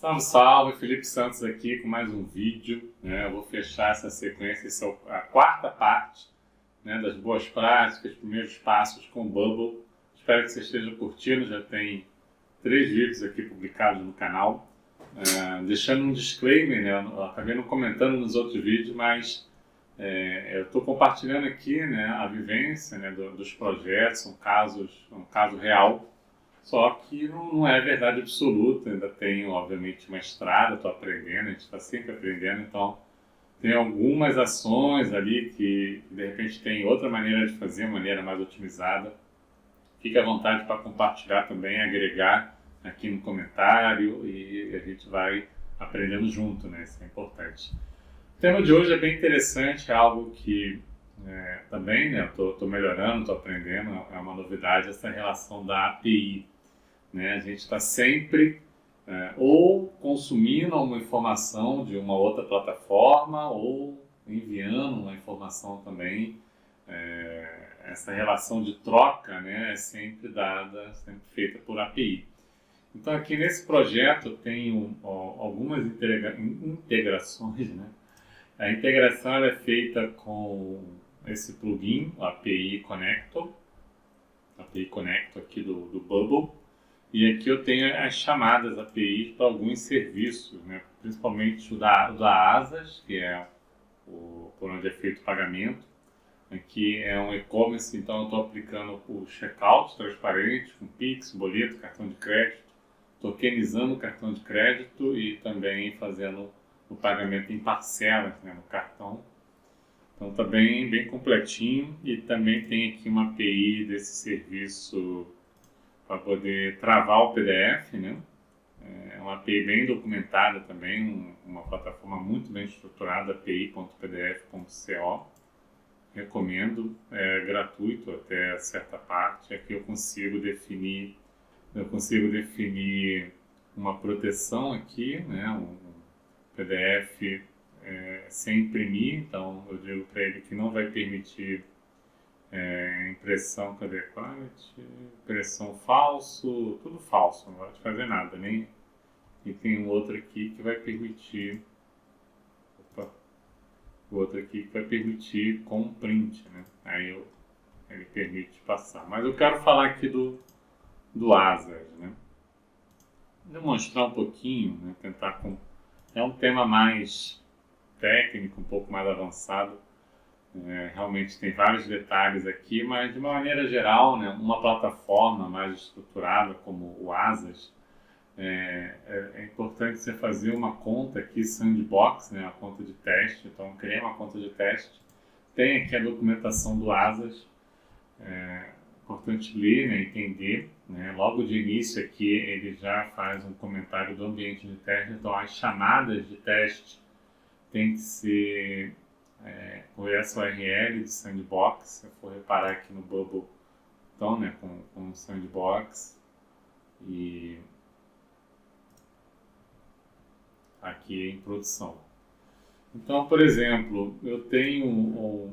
Salve, salve! Felipe Santos aqui com mais um vídeo. Eu vou fechar essa sequência, essa é a quarta parte, das boas práticas, primeiros passos com o Bubble. Espero que você esteja curtindo, já tem 3 vídeos aqui publicados no canal. Deixando um disclaimer, eu acabei não comentando nos outros vídeos, mas eu estou compartilhando aqui a vivência dos projetos, um caso real. Só que não é verdade absoluta, ainda tenho, obviamente, uma estrada, estou aprendendo, a gente está sempre aprendendo, então tem algumas ações ali que, de repente, tem outra maneira de fazer, maneira mais otimizada. Fique à vontade para compartilhar também, agregar aqui no comentário e a gente vai aprendendo junto, Isso é importante. O tema de hoje é bem interessante, é algo que também eu estou melhorando, estou aprendendo, é uma novidade essa relação da API. A gente está sempre ou consumindo uma informação de uma outra plataforma ou enviando uma informação também. Essa relação de troca é sempre feita por API. Então aqui nesse projeto eu tenho algumas integrações. A integração é feita com esse plugin, o API Connector aqui do Bubble. E aqui eu tenho as chamadas APIs para alguns serviços, principalmente o da Asas, que é por onde é feito o pagamento. Aqui é um e-commerce, então eu estou aplicando o checkout transparente, com Pix, boleto, cartão de crédito, tokenizando o cartão de crédito e também fazendo o pagamento em parcelas no cartão. Então está bem completinho e também tem aqui uma API desse serviço para poder travar o PDF, É uma API bem documentada também, uma plataforma muito bem estruturada, api.pdf.co. Recomendo, é gratuito até certa parte. Aqui eu consigo definir uma proteção aqui, um PDF sem imprimir, então eu digo para ele que não vai permitir impressão, cadê quality? Impressão falso, tudo falso, não vai te fazer nada, nem. E tem um outro aqui que vai permitir, com print, Aí ele permite passar. Mas eu quero falar aqui do Asas, Demonstrar um pouquinho, é um tema mais técnico, um pouco mais avançado. Realmente tem vários detalhes aqui, mas de uma maneira geral, uma plataforma mais estruturada como o Asas, é importante você fazer uma conta aqui, Sandbox, a conta de teste. Então, criei uma conta de teste. Tem aqui a documentação do Asas. É importante ler, entender. Logo de início aqui, ele já faz um comentário do ambiente de teste. Então, as chamadas de teste têm que ser com essa URL de Sandbox. Se eu for reparar aqui no Bubble, então, com o Sandbox. E aqui em produção. Então, por exemplo, eu tenho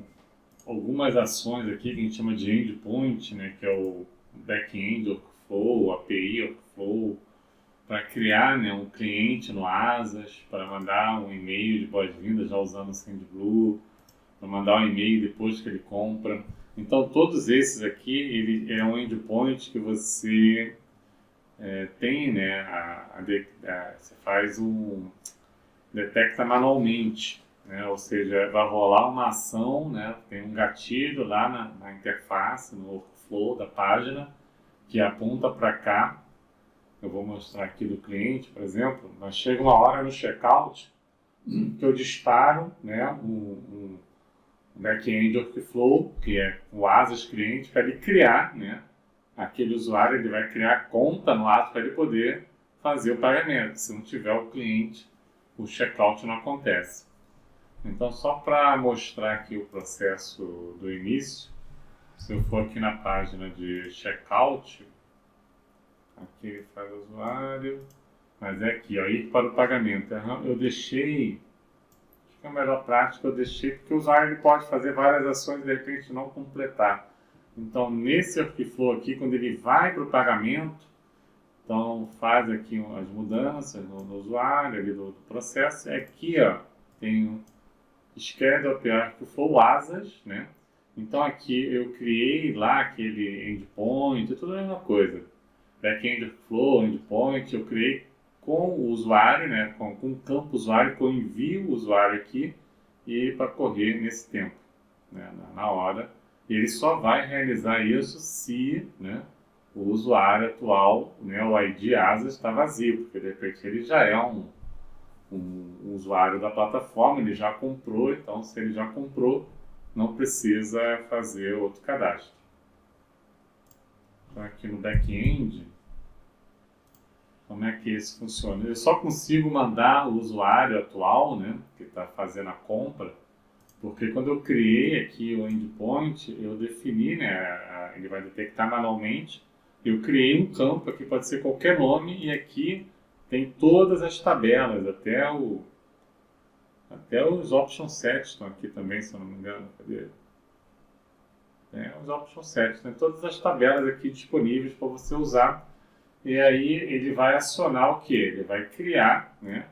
algumas ações aqui que a gente chama de endpoint, que é o back-end workflow, o API workflow, para criar um cliente no Asas, para mandar um e-mail de boas-vindas já usando o SendBlue, para mandar um e-mail depois que ele compra. Então, todos esses aqui, ele é um endpoint que você tem, você faz detecta manualmente, ou seja, vai rolar uma ação, tem um gatilho lá na interface, no workflow da página, que aponta para cá. Eu vou mostrar aqui do cliente, por exemplo, mas chega uma hora no checkout que eu disparo um back-end workflow, que é o Asas cliente, para ele criar, aquele usuário, ele vai criar conta no Asas para ele poder fazer o pagamento. Se não tiver o cliente, o checkout não acontece. Então, só para mostrar aqui o processo do início, se eu for aqui na página de checkout, aqui ele faz o usuário, mas é aqui, ir para o pagamento. Eu deixei, acho que é a melhor prática, eu deixei porque o usuário ele pode fazer várias ações e de repente não completar. Então, nesse workflow aqui, quando ele vai para o pagamento, Então faz aqui as mudanças no usuário ali do processo. E aqui ó, tem o schedule API que for o asas, né? Então aqui eu criei lá aquele endpoint, tudo a mesma coisa. Backend flow, endpoint, eu criei com o usuário, né? Com o campo usuário, que eu envio o usuário aqui e para correr nesse tempo, né? Na hora. Ele só vai realizar isso se, né, o usuário atual, né, o ID asas está vazio, porque de repente ele já é um usuário da plataforma, ele já comprou, então se ele já comprou, não precisa fazer outro cadastro. Então aqui no back-end, como é que isso funciona? Eu só consigo mandar o usuário atual, né, que está fazendo a compra, porque quando eu criei aqui o endpoint, eu defini, né, ele vai detectar manualmente, eu criei um campo, aqui pode ser qualquer nome, e aqui tem todas as tabelas, até os option sets estão aqui também, se eu não me engano. Cadê? Os option sets, né? Todas as tabelas aqui disponíveis para você usar. E aí ele vai acionar o que? Ele vai criar, né,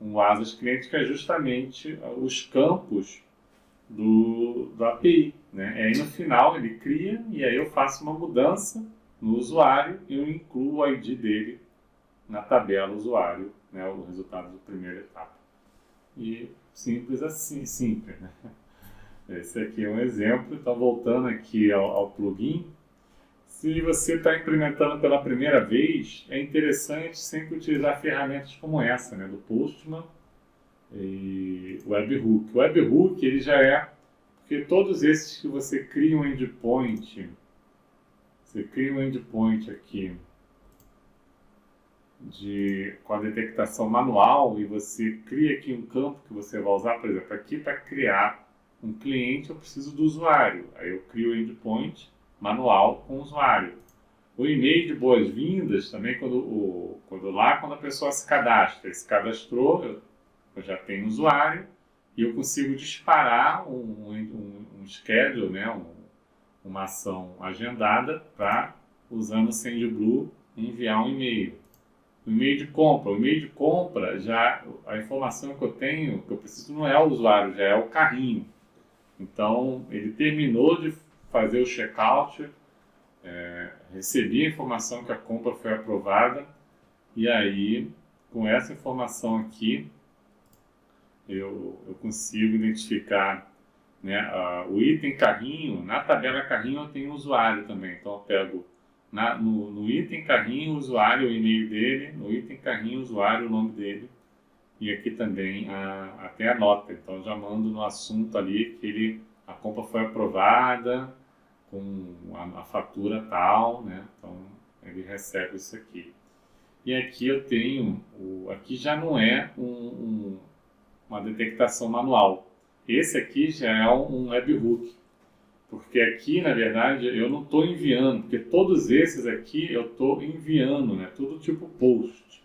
um asas cliente que é justamente os campos da API, né? E aí no final ele cria e aí eu faço uma mudança no usuário e eu incluo o ID dele na tabela usuário, né, o resultado da primeira etapa. E simples assim, simples, né? Esse aqui é um exemplo. Então voltando aqui ao plugin, se você está implementando pela primeira vez, é interessante sempre utilizar ferramentas como essa, né, do Postman e Webhook. O Webhook ele já é, porque todos esses que você cria um endpoint, aqui com a detectação manual e você cria aqui um campo que você vai usar, por exemplo, aqui para criar um cliente eu preciso do usuário, aí eu crio o endpoint manual com o usuário. O e-mail de boas-vindas também, quando a pessoa se cadastrou, eu já tenho um usuário e eu consigo disparar um schedule, né, uma ação agendada para, usando o SendBlue, enviar um e-mail. O e-mail de compra, já a informação que eu tenho, que eu preciso não é o usuário, já é o carrinho. Então, ele terminou de fazer o checkout, recebi a informação que a compra foi aprovada, e aí, com essa informação aqui, eu consigo identificar, né, o item carrinho. Na tabela carrinho eu tenho o usuário também, então eu pego no item carrinho o usuário, o e-mail dele, no item carrinho o usuário, o nome dele, e aqui também até a nota. Então eu já mando no assunto ali que a compra foi aprovada com a fatura tal, né? Então ele recebe isso aqui. E aqui eu tenho, aqui já não é uma detectação manual. Esse aqui já é um webhook, porque aqui, na verdade, eu não estou enviando, porque todos esses aqui eu estou enviando, né? Tudo tipo post,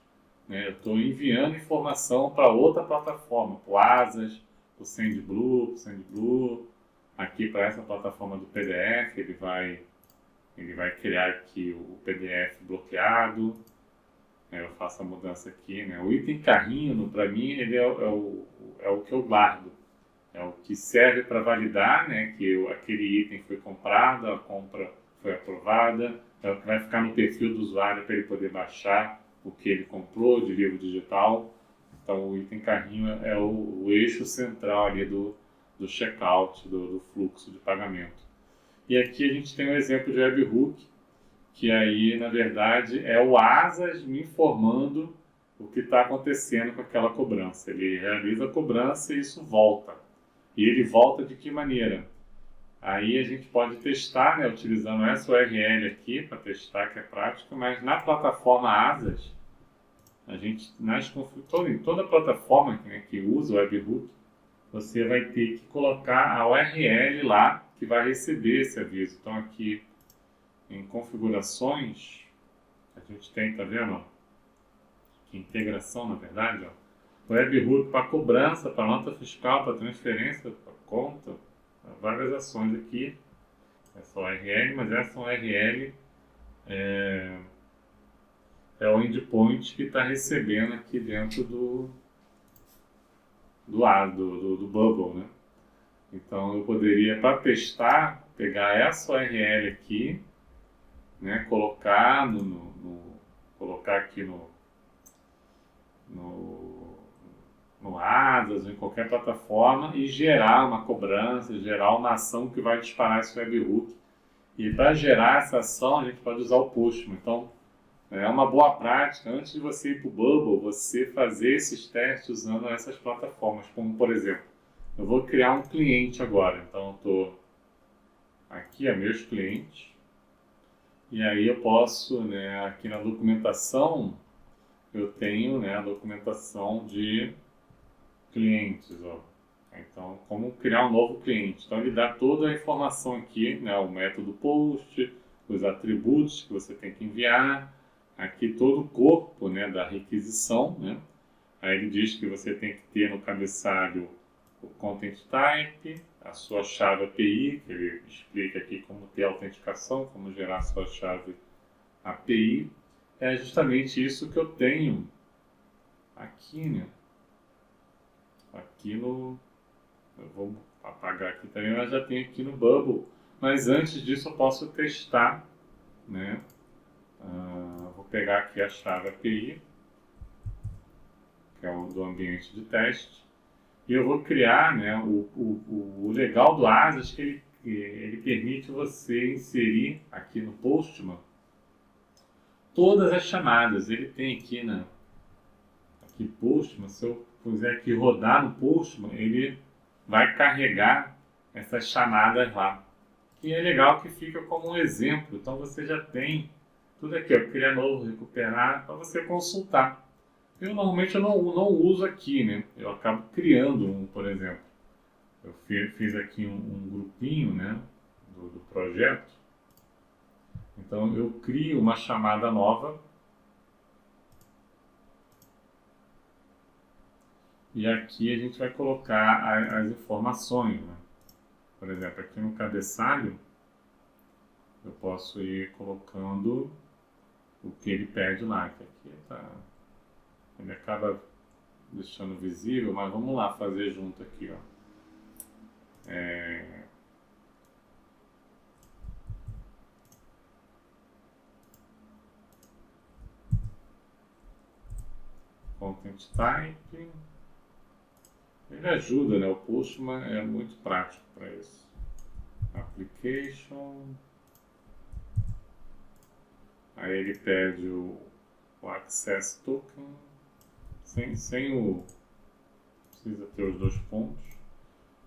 né? Eu estou enviando informação para outra plataforma, para o Asas, para o SendBlue, aqui para essa plataforma do PDF, ele vai criar aqui o PDF bloqueado. Eu faço a mudança aqui, né? O item carrinho, para mim, ele é o que eu guardo. É o que serve para validar, né, que aquele item foi comprado, a compra foi aprovada. É o que vai ficar no perfil do usuário para ele poder baixar o que ele comprou de livro digital. Então, o item carrinho é o eixo central ali do checkout, do fluxo de pagamento. E aqui a gente tem um exemplo de webhook, que aí, na verdade, é o Asas me informando o que está acontecendo com aquela cobrança. Ele realiza a cobrança e isso volta. E ele volta de que maneira? Aí a gente pode testar, né, utilizando essa URL aqui para testar, que é prático, mas na plataforma Asas, a gente, em toda plataforma, né, que usa o webhook, você vai ter que colocar a URL lá que vai receber esse aviso. Então aqui em configurações, a gente tem, tá vendo? Que integração, na verdade, ó. Webhook para cobrança, para nota fiscal, para transferência, para conta, várias ações aqui. Essa URL, mas essa URL é o endpoint que está recebendo aqui dentro do Bubble, né? Então eu poderia, para testar, pegar essa URL aqui, né? Colocar colocar aqui no Asas, em qualquer plataforma, e gerar uma cobrança, gerar uma ação que vai disparar esse webhook. E para gerar essa ação, a gente pode usar o Postman. Então, é uma boa prática, antes de você ir para o Bubble, você fazer esses testes usando essas plataformas. Como, por exemplo, eu vou criar um cliente agora. Então, eu estou aqui, meus clientes. E aí eu posso, né, aqui na documentação, eu tenho, né, a documentação de clientes, ó. Então, como criar um novo cliente. Então, ele dá toda a informação aqui, né, o método post, os atributos que você tem que enviar, aqui todo o corpo, né, da requisição, né. Aí ele diz que você tem que ter no cabeçalho o content type, a sua chave API, que ele explica aqui como ter autenticação, como gerar a sua chave API. É justamente isso que eu tenho aqui, né? Aqui no... Eu vou apagar aqui também, mas já tenho aqui no Bubble. Mas antes disso eu posso testar, né? Vou pegar aqui a chave API, que é o do ambiente de teste. E eu vou criar, né, o legal do Asas, que ele permite você inserir aqui no Postman todas as chamadas. Ele tem aqui, né, aqui Postman, se eu puser aqui rodar no Postman, ele vai carregar essas chamadas lá. E é legal que fica como um exemplo. Então você já tem tudo aqui, ó, criar novo, recuperar, para você consultar. Eu normalmente não uso aqui, né? Eu acabo criando um, por exemplo. Eu fiz aqui um grupinho, né, do projeto. Então eu crio uma chamada nova. E aqui a gente vai colocar as informações, né? Por exemplo, aqui no cabeçalho, eu posso ir colocando o que ele pede lá, que aqui tá... Ele acaba deixando visível, mas vamos lá fazer junto aqui, ó. Content type. Ele ajuda, né? O Postman é muito prático para isso. Application. Aí ele pede o access token. Sem o... Precisa ter os dois pontos.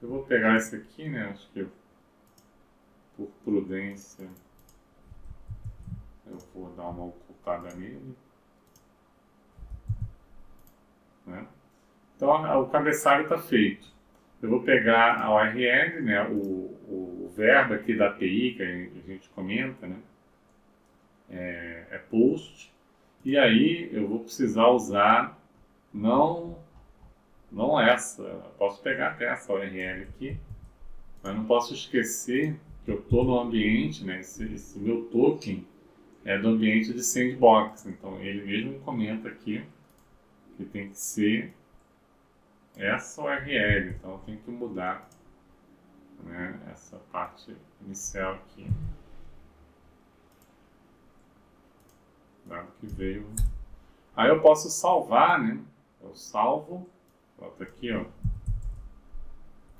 Eu vou pegar esse aqui, né? Acho que por prudência eu vou dar uma ocultada nele, né? Então o cabeçalho está feito. Eu vou pegar a URL, né? O verbo aqui da API que a gente comenta, né? É post. E aí eu vou precisar usar não essa, eu posso pegar até essa URL aqui, mas não posso esquecer que eu estou no ambiente, né, esse meu token é do ambiente de sandbox, então ele mesmo comenta aqui que tem que ser essa URL, então eu tenho que mudar, né, essa parte inicial aqui, dado que veio. Aí eu posso salvar, né? Eu salvo, bota aqui, ó,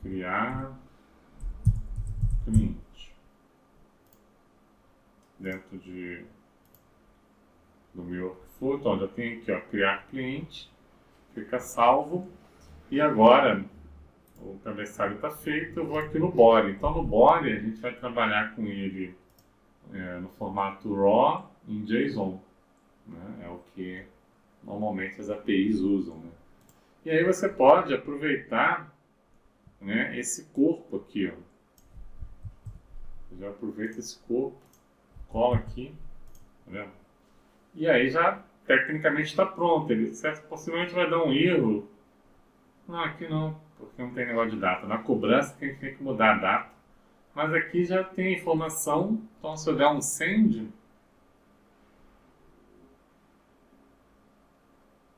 criar cliente dentro do meu workflow. Então já tem aqui, ó, criar cliente, fica salvo. E agora o cabeçalho está feito, eu vou aqui no body. Então no body a gente vai trabalhar com ele no formato raw em JSON, né? É o que normalmente as APIs usam, né? E aí você pode aproveitar, né, esse corpo aqui, ó. Você já aproveita esse corpo, cola aqui, tá vendo? E aí já tecnicamente está pronto. Ele possivelmente vai dar um erro. Não, aqui não, porque não tem negócio de data. Na cobrança que a gente tem que mudar a data. Mas aqui já tem a informação. Então se eu der um send,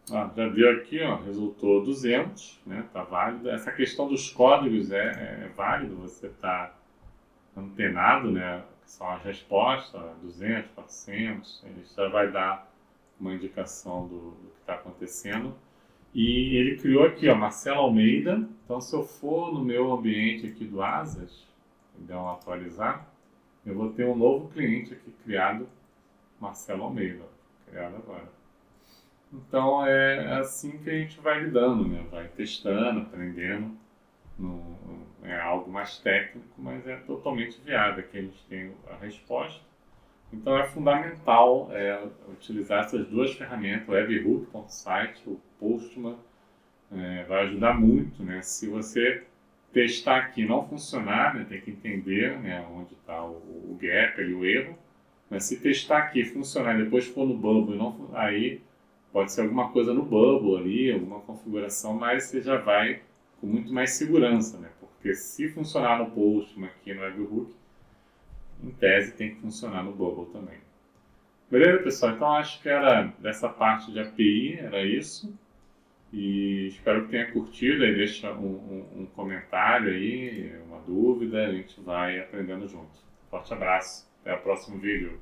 Já deu aqui, ó, resultou 200, né? Tá válido. Essa questão dos códigos é válido, você tá antenado, né? Que são as respostas, 200, 400, ele já vai dar uma indicação do que está acontecendo. E ele criou aqui, ó, Marcelo Almeida. Então, se eu for no meu ambiente aqui do Asas, e der um atualizar, eu vou ter um novo cliente aqui criado, Marcelo Almeida, criado agora. Então, é assim que a gente vai lidando, né? Vai testando, aprendendo. É algo mais técnico, mas é totalmente viável. Aqui a gente tem a resposta. Então é fundamental utilizar essas duas ferramentas, o webhook.site, o Postman, vai ajudar muito, né? Se você testar aqui e não funcionar, né, tem que entender, né, onde está o gap, ali, o erro. Mas se testar aqui e funcionar e depois for no Bubble, aí pode ser alguma coisa no Bubble ali, alguma configuração, mas você já vai com muito mais segurança, né? Porque se funcionar no Postman aqui no webhook, em tese tem que funcionar no Bubble também. Beleza, pessoal? Então acho que era dessa parte de API, era isso. E espero que tenha curtido. Aí deixa um comentário aí, uma dúvida, a gente vai aprendendo junto. Forte abraço, até o próximo vídeo.